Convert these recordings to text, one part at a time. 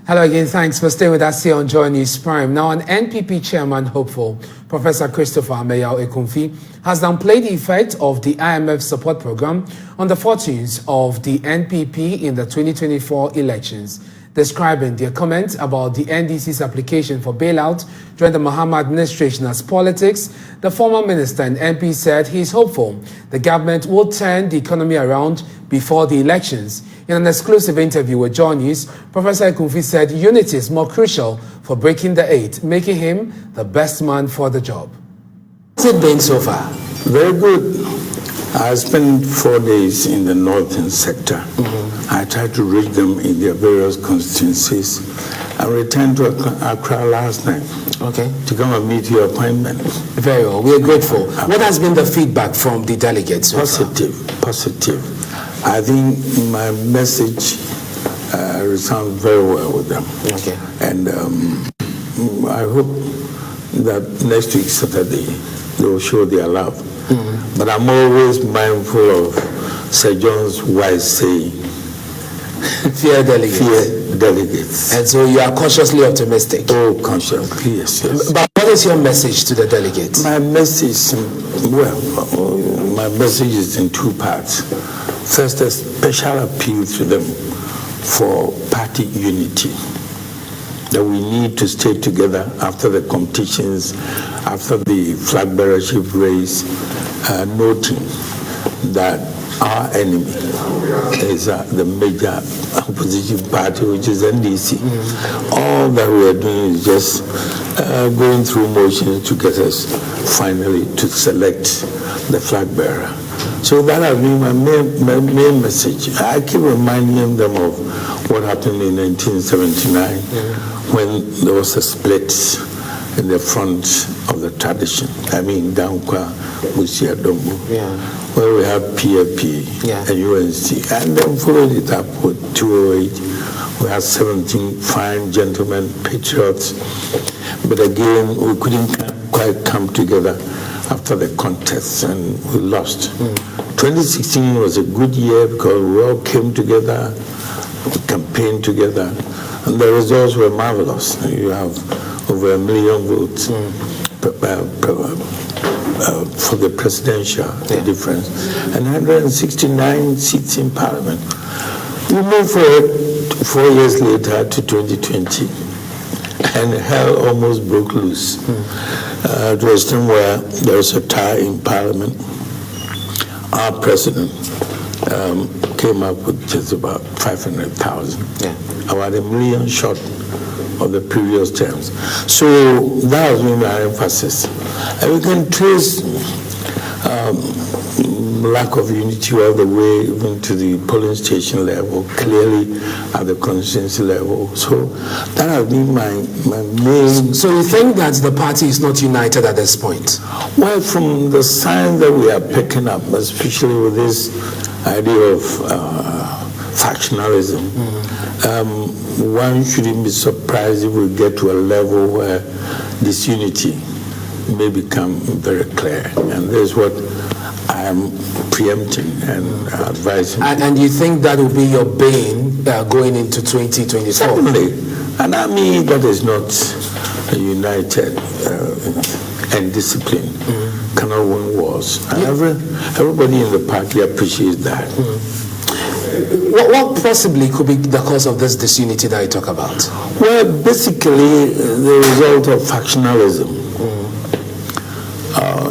Hello again, thanks for staying with us here on Joy News Prime. Now, an NPP chairman hopeful, Professor Christopher Ameyaw Akumfi, has downplayed the effect of the IMF support program on the fortunes of the NPP in the 2024 elections. Describing their comments about the NDC's application for bailout during the Mahama administration as politics, the former minister and MP said he is hopeful the government will turn the economy around before the elections. In an exclusive interview with Joy News, Professor Akumfi said unity is more crucial for breaking the eight, making him the best man for the job. How's it been so far? Very good. I spent 4 days in the northern sector. I tried to reach them in their various constituencies. I returned to Accra last night to come and meet your appointment. Very well. We are grateful. What has been the feedback from the delegates so Positive. I think my message resounds very well with them. And I hope that next week, Saturday, they will show their love. But I'm always mindful of Sir John's wise saying, fear delegates. Fear delegates. And so you are cautiously optimistic. Oh, cautiously, yes. But what is your message to the delegates? My message, my message is in two parts. First, a special appeal to them for party unity. That we need to stay together after the competitions, after the flag bearership race, noting that our enemy is the major opposition party, which is NDC. All that we are doing is just going through motions to get us finally to select the flag bearer. So that has been my main message. I keep reminding them of what happened in 1979 when there was a split in the front of the tradition. I mean, Dankwa, Musia Dombo, where we have PFP and UNC. And then followed it up with 208. We had 17 fine gentlemen, patriots. But again, we couldn't quite come together after the contest, and we lost. 2016 was a good year because we all came together, we campaigned together, and the results were marvelous. You have over 1 million votes for the presidential difference, and 169 seats in parliament. We moved forward 4 years later to 2020, and hell almost broke loose. It was a time where there was a tie in parliament. Our president came up with just about 500,000, about 1 million short of the previous terms. So that has been our emphasis. And we can trace lack of unity all the way even to the polling station level, clearly at the constituency level. So that has been my main... So you think that the party is not united at this point? Well, from the signs that we are picking up, especially with this idea of factionalism, one shouldn't be surprised if we get to a level where disunity may become very clear. And that's what I am preempting and advising. And you think that will be your bane going into 2024? Certainly. An army that is not united and disciplined cannot win wars. And everybody in the party appreciates that. What possibly could be the cause of this disunity that you talk about? Well, basically, the result of factionalism.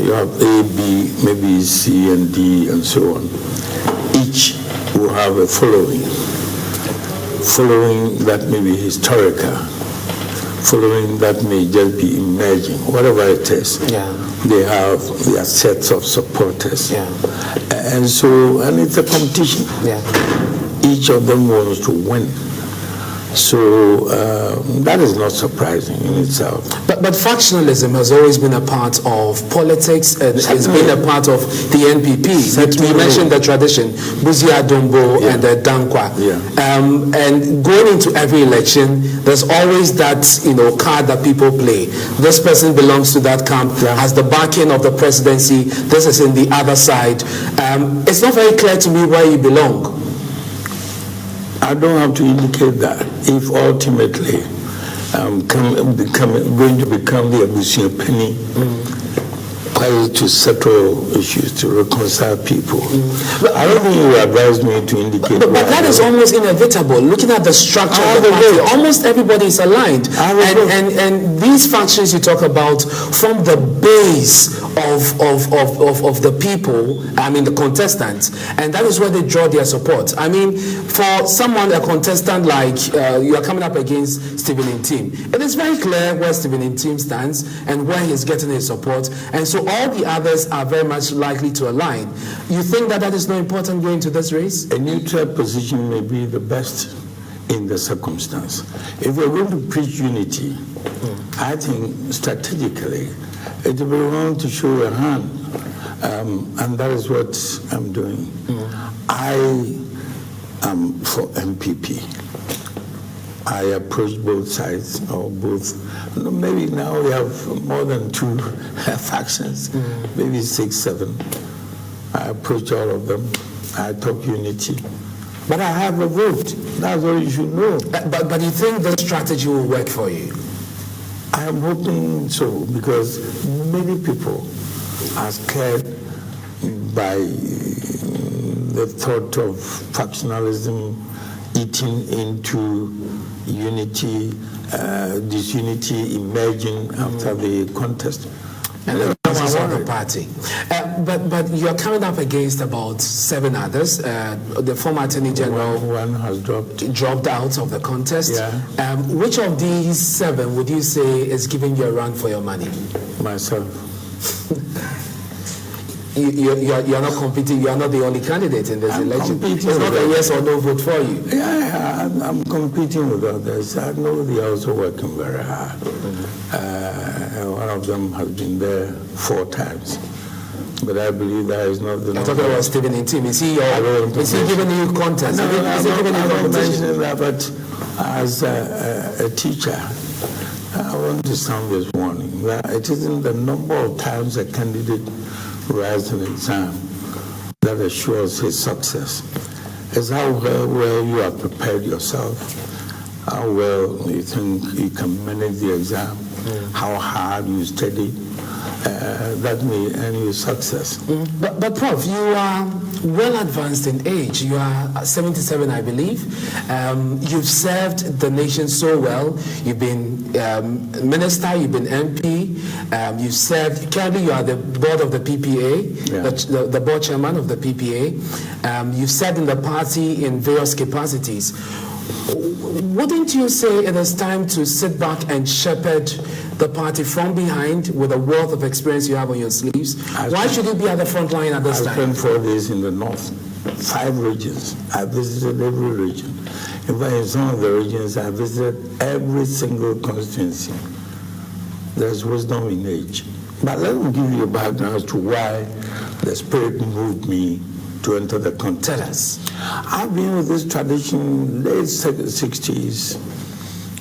You have A, B, maybe C and D, and so on. Each will have a following that may be historical, following that may just be emerging, whatever it is. They have their sets of supporters. And it's a competition. Each of them wants to win. So that is not surprising in itself. But factionalism has always been a part of politics, and it's been a part of the NPP. You mentioned the tradition, Buzia Dombo and the Dankwa. And going into every election, there's always that card that people play. This person belongs to that camp, has the backing of the presidency. This is in the other side. It's not very clear to me where you belong. I don't have to indicate that if ultimately I'm going to become the Abusia Penny to settle issues, to reconcile people. I don't think you advise me to indicate. But that is almost inevitable. Looking at the structure of the party, almost everybody is aligned. And these factions you talk about from the base of the people, I mean the contestants, and that is where they draw their support. I mean, for someone, a contestant like you are coming up against Stephen Ntim, it is very clear where Stephen Ntim stands and where he's getting his support, and so all the others are very much likely to align. You think that that is not important going to this race? A neutral position may be the best in the circumstance. If we're going to preach unity, I think strategically it would be wrong to show your hand, and that is what I'm doing. I am for NPP. I approach both sides, or both. Maybe now we have more than 2 factions, maybe 6, 7. I approach all of them. I talk unity. But I have a vote. That's all you should know. But you think the strategy will work for you? I am hoping so, because many people are scared by the thought of factionalism eating into unity, disunity emerging after the contest. And the party. But you're coming up against about 7 others. The former Attorney General one has dropped out of the contest. Yeah. Which of these 7 would you say is giving you a run for your money? Myself. You're not competing. You're not the only candidate in this election. It's not a yes or no vote for you. Yeah, I'm competing with others. I know they are also working very hard. One of them has been there 4 times, but I believe that is not the. I'm talking about Stephen Ntim. Is he giving you contest? No, I'm not mentioning that. But as a teacher, I want to sound this warning that it isn't the number of times a candidate writes an exam that assures his success. It's how well you have prepared yourself, how well you think you can manage the exam, how hard you study. That may earn you success. But Prof, you are well advanced in age. You are 77, I believe. You've served the nation so well. You've been minister, you've been MP, you've served, currently you are the board of the PPA, the board chairman of the PPA. You've served in the party in various capacities. Wouldn't you say it is time to sit back and shepherd the party from behind with a wealth of experience you have on your sleeves? Why should you be at the front line at this time? I spent 4 days in the north, 5 regions. I visited every region. In fact, in some of the regions, I visited every single constituency. There's wisdom in age. But let me give you a background as to why the spirit moved me to enter the contest. Tell us. I've been with this tradition late 60s,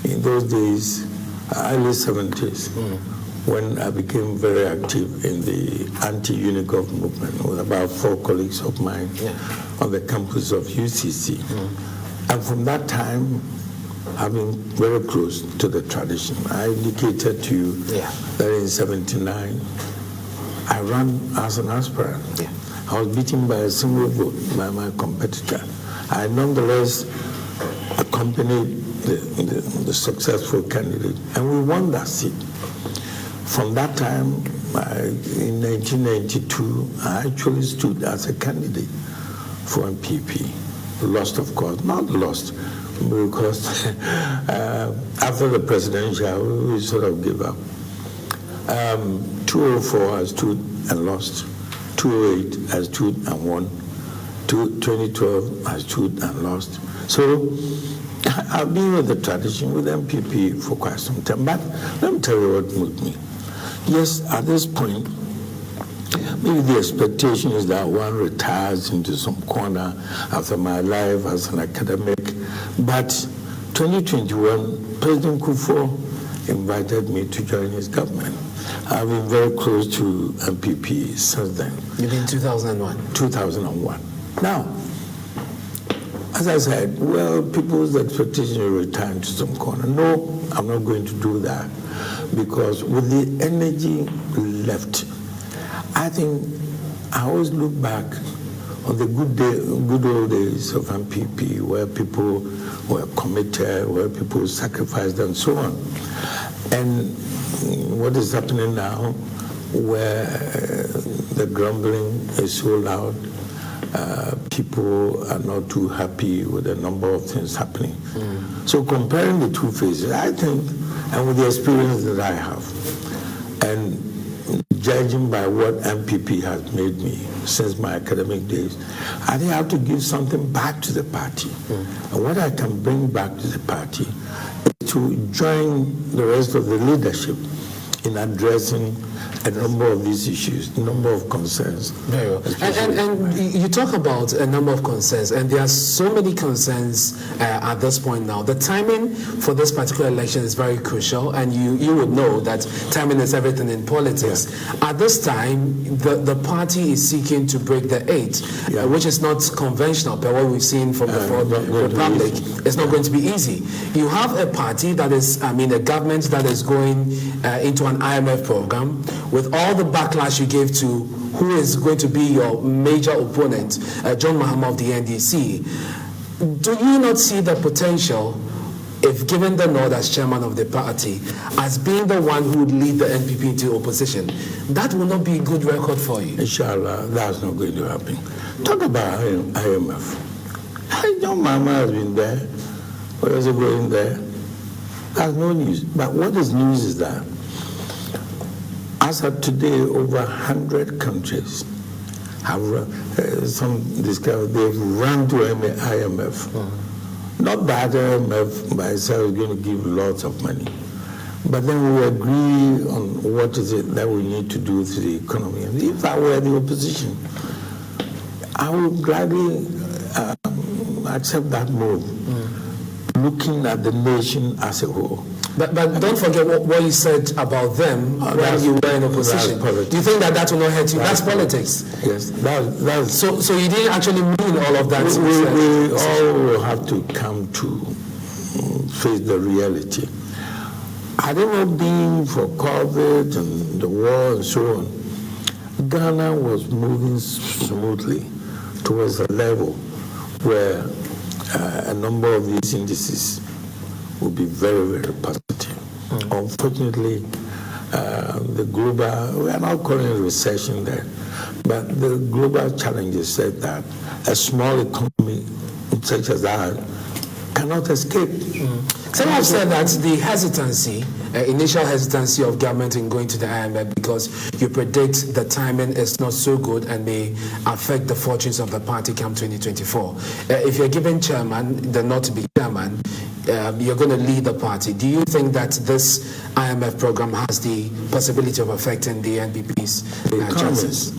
in those days, early 70s, when I became very active in the anti-Unigov movement with about 4 colleagues of mine on the campus of UCC. And from that time, I've been very close to the tradition. I indicated to you that in 79, I ran as an aspirant. I was beaten by a single vote by my competitor. I nonetheless accompanied the successful candidate, and we won that seat. From that time, in 1992, I actually stood as a candidate for NPP. Lost, of course, not lost, because after the presidential, we sort of gave up. 2004, I stood and lost. 2008, I stood and won. 2012, I stood and lost. So I've been with the tradition with NPP for quite some time. But let me tell you what moved me. Yes, at this point, maybe the expectation is that one retires into some corner after my life as an academic. But 2021, President Kufuor invited me to join his government. I've been very close to NPP since then. You mean 2001? 2001. Now, As I said, well, people's expectation will return to some corner. No, I'm not going to do that, because with the energy left, I think I always look back on the good old days of NPP, where people were committed, where people sacrificed, and so on. And what is happening now, where the grumbling is so loud, people are not too happy with a number of things happening. So comparing the two phases, I think, and with the experience that I have, and judging by what NPP has made me since my academic days, I think I have to give something back to the party. And what I can bring back to the party is to join the rest of the leadership in addressing a number of these issues, a number of concerns. Very well. And you talk about a number of concerns, and there are so many concerns at this point now. The timing for this particular election is very crucial, and you would know that timing is everything in politics. Yeah. At this time, the party is seeking to break the 8, which is not conventional, but what we've seen from the Fourth Republic. It's not going to be easy. You have a party that is, a government that is going into an IMF program, with all the backlash you gave to who is going to be your major opponent, John Mahama of the NDC. Do you not see the potential, if given the nod as chairman of the party, as being the one who would lead the NPP into opposition? That will not be a good record for you. Inshallah, that's not going to happen. Talk about IMF. John Mahama has been there. Where is he going there? That's no news. But what is news is that as of today, over 100 countries have they've run to IMF. Not that IMF by itself is going to give lots of money, but then we agree on what is it that we need to do to the economy. And if I were the opposition, I would gladly accept that move, looking at the nation as a whole. But don't forget what you said about them when you were in opposition. Do you think that will not hurt you? That's politics. Yes, that's so you didn't actually mean all of that. We all have to come to face the reality. Had it not been for COVID and the war and so on, Ghana was moving smoothly towards a level where a number of these indices will be very, very positive. Unfortunately, the global, we are not calling it a recession there, but the global challenges said that a small economy such as ours cannot escape. Some have said that the hesitancy, initial hesitancy of government in going to the IMF, because you predict the timing is not so good and may affect the fortunes of the party come 2024. If you're given chairman, the not to be chairman, you're going to lead the party. Do you think that this IMF program has the possibility of affecting the NPP's chances?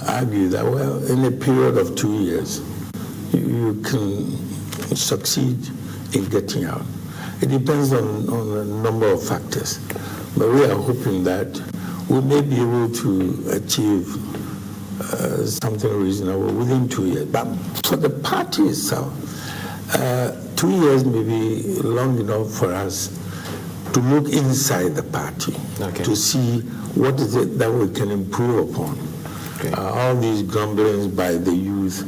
Argue that, well, in a period of 2 years, you can succeed in getting out. It depends on a number of factors, but we are hoping that we may be able to achieve something reasonable within 2 years. But for the party itself, 2 years may be long enough for us to look inside the party, to see what is it that we can improve upon. All these grumblings by the youth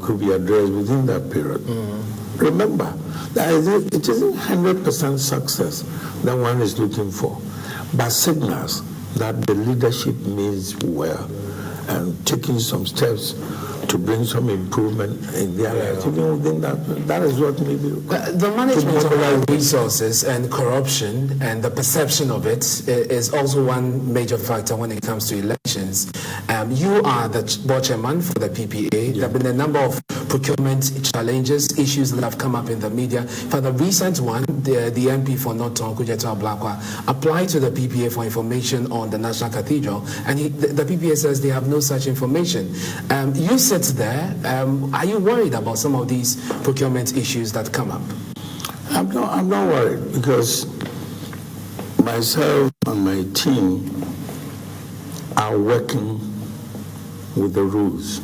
could be addressed within that period. Remember, it isn't 100% success that one is looking for, but signals that the leadership means well and taking some steps to bring some improvement in their lives. Even within that is what maybe the management of our resources and corruption and the perception of it is also one major factor when it comes to elections. You are the board chairman for the PPA. There have been a number of procurement challenges, issues that have come up in the media. For the recent one, the MP for North Tongue, Kujeto Ablakwa, applied to the PPA for information on the National Cathedral, and the PPA says they have no such information. You sit there. Are you worried about some of these procurement issues that come up? I'm not worried, because myself and my team are working with the rules.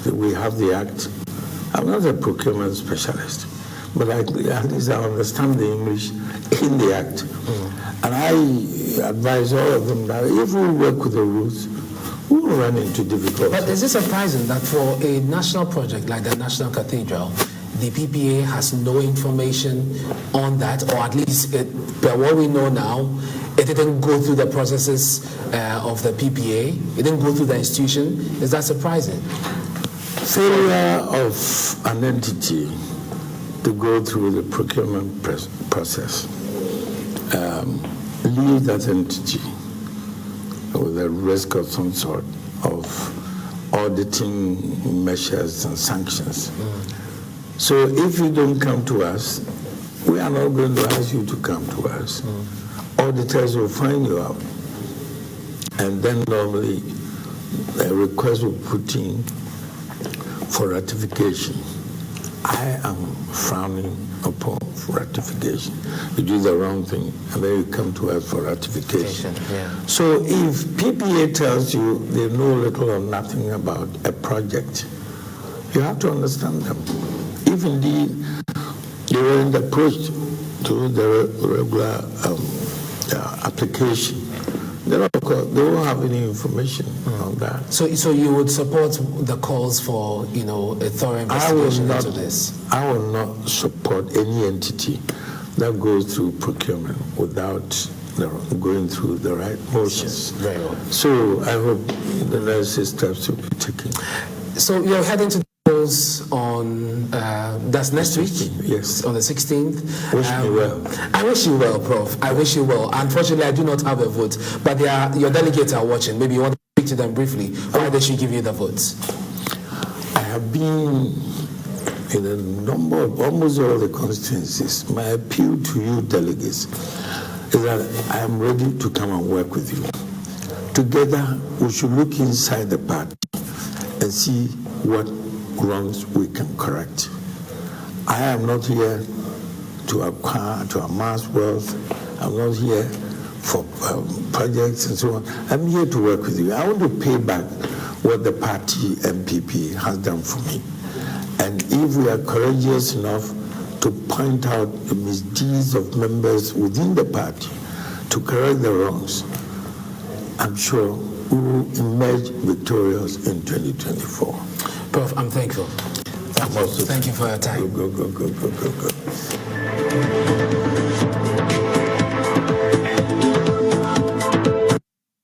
We have the Act, I'm not a procurement specialist, but at least I understand the English in the Act. And I advise all of them that if we work with the rules, we will run into difficulties. But is it surprising that for a national project like the National Cathedral, the PPA has no information on that, or at least, by what we know now, it didn't go through the processes of the PPA, it didn't go through the institution? Is that surprising? Failure of an entity to go through the procurement process leaves that entity with a risk of some sort of auditing measures and sanctions. So if you don't come to us, we are not going to ask you to come to us. Auditors will find you out. And then normally a request will put in for ratification. I am frowning upon ratification. You do the wrong thing, and then you come to us for ratification. Yeah. So if PPA tells you they know little or nothing about a project, you have to understand them. If indeed they weren't approached to the regular application, then of course they won't have any information on that. So you would support the calls for, a thorough investigation into this? I will not support any entity that goes through procurement without going through the right motions. Very well. So I hope the necessary steps will be taken. So you're heading to the polls on, that's next week? Yes. On the 16th. Wish me well. I wish you well, Prof. I wish you well. Unfortunately, I do not have a vote, but your delegates are watching. Maybe you want to speak to them briefly. Why they should give you the votes? I have been in a number of almost all the constituencies. My appeal to you delegates is that I am ready to come and work with you. Together, we should look inside the party and see what wrongs we can correct. I am not here to acquire, to amass wealth. I'm not here for projects and so on. I'm here to work with you. I want to pay back what the party NPP has done for me. And if we are courageous enough to point out the misdeeds of members within the party to correct the wrongs, I'm sure we will emerge victorious in 2024. Prof, I'm thankful. Thank you for your time. Go.